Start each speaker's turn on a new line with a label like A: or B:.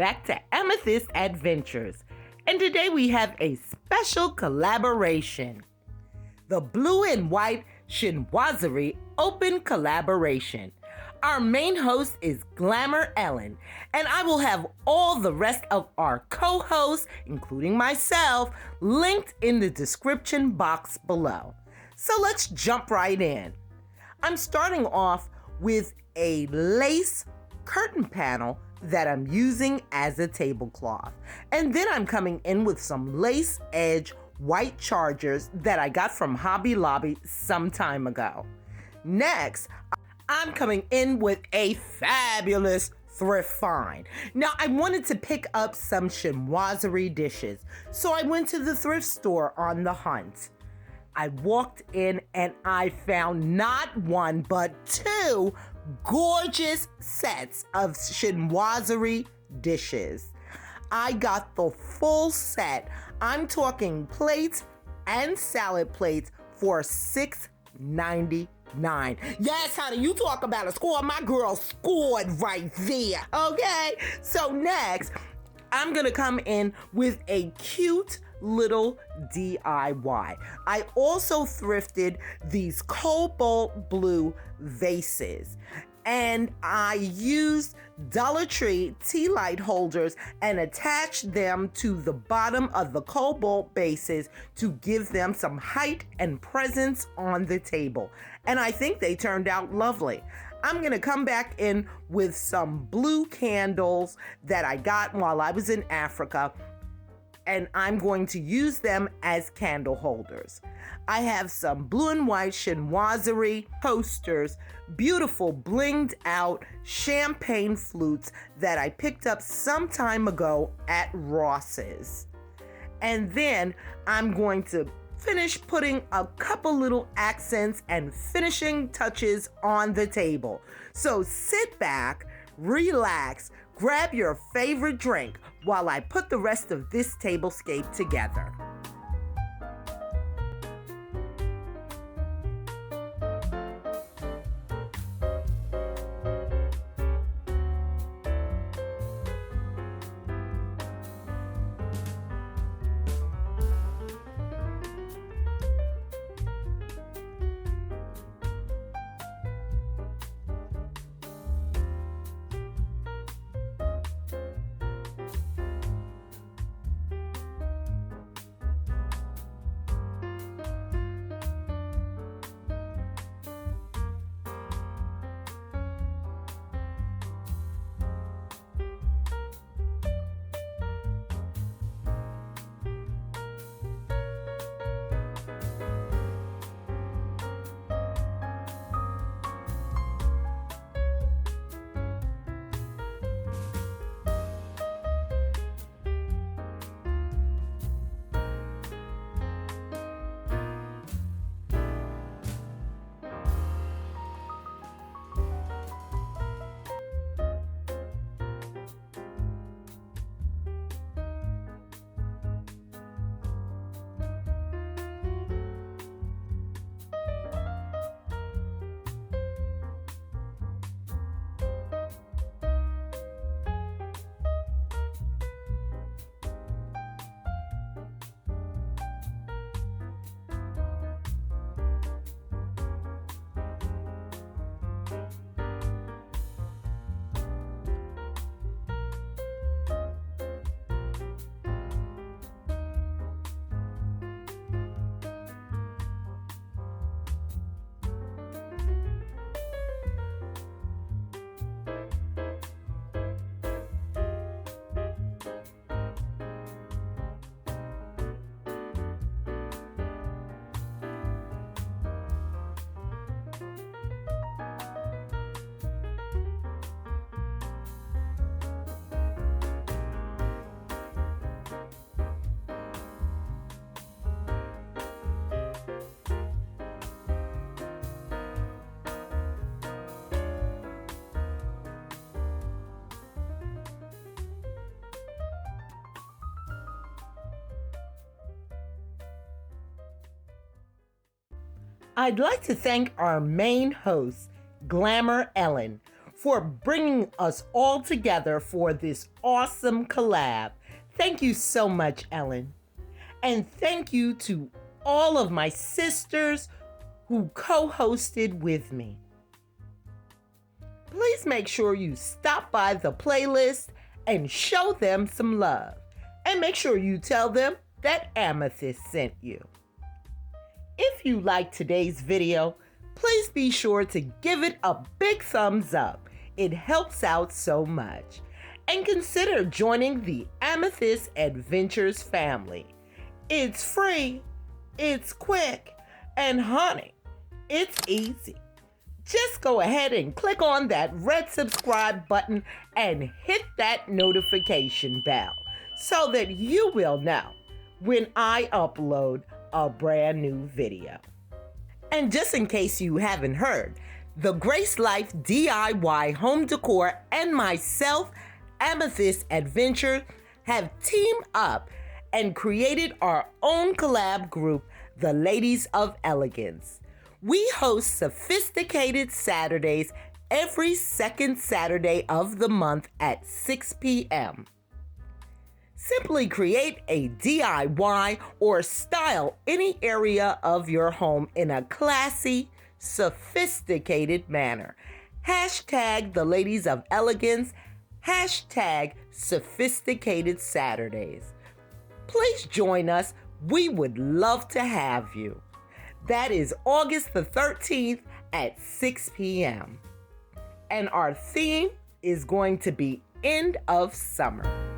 A: back to Amethyst Adventures. And today we have a special collaboration. The Blue and White Chinoiserie Open Collaboration. Our main host is Glamour Ellen, and I will have all the rest of our co-hosts, including myself, linked in the description box below. So let's jump right in. I'm starting off with a lace curtain panel that I'm using as a tablecloth. And then I'm coming in with some lace edge white chargers that I got from Hobby Lobby some time ago. Next, I'm coming in with a fabulous thrift find. Now, I wanted to pick up some chinoiserie dishes, so I went to the thrift store on the hunt. I walked in and I found not one, but two gorgeous sets of chinoiserie dishes. I got the full set. I'm talking plates and salad plates for $6.99. Yes, honey, you talk about a score. My girl scored right there. Okay, so next, I'm gonna come in with a cute little DIY. I also thrifted these cobalt blue vases, and I used Dollar Tree tea light holders and attached them to the bottom of the cobalt bases to give them some height and presence on the table. And I think they turned out lovely. I'm gonna come back in with some blue candles that I got while I was in Africa, and I'm going to use them as candle holders. I have some blue and white chinoiserie posters, beautiful blinged out champagne flutes that I picked up some time ago at Ross's. And then I'm going to finish putting a couple little accents and finishing touches on the table. So sit back, relax, grab your favorite drink while I put the rest of this tablescape together. I'd like to thank our main host, Glamour Ellen, for bringing us all together for this awesome collab. Thank you so much, Ellen. And thank you to all of my sisters who co-hosted with me. Please make sure you stop by the playlist and show them some love. And make sure you tell them that Amethyst sent you. If you liked today's video, please be sure to give it a big thumbs up. It helps out so much. And consider joining the Amethyst Adventures family. It's free, it's quick, and honey, it's easy. Just go ahead and click on that red subscribe button and hit that notification bell so that you will know when I upload a brand new video. And just in case you haven't heard, the Grace Life DIY Home Decor and myself, Amethyst Adventures, have teamed up and created our own collab group, the Ladies of Elegance. We host Sophisticated Saturdays every second Saturday of the month at 6 p.m. Simply create a DIY or style any area of your home in a classy, sophisticated manner. Hashtag the Ladies of Elegance, hashtag Sophisticated Saturdays. Please join us. We would love to have you. That is August the 13th at 6 p.m. And our theme is going to be End of Summer.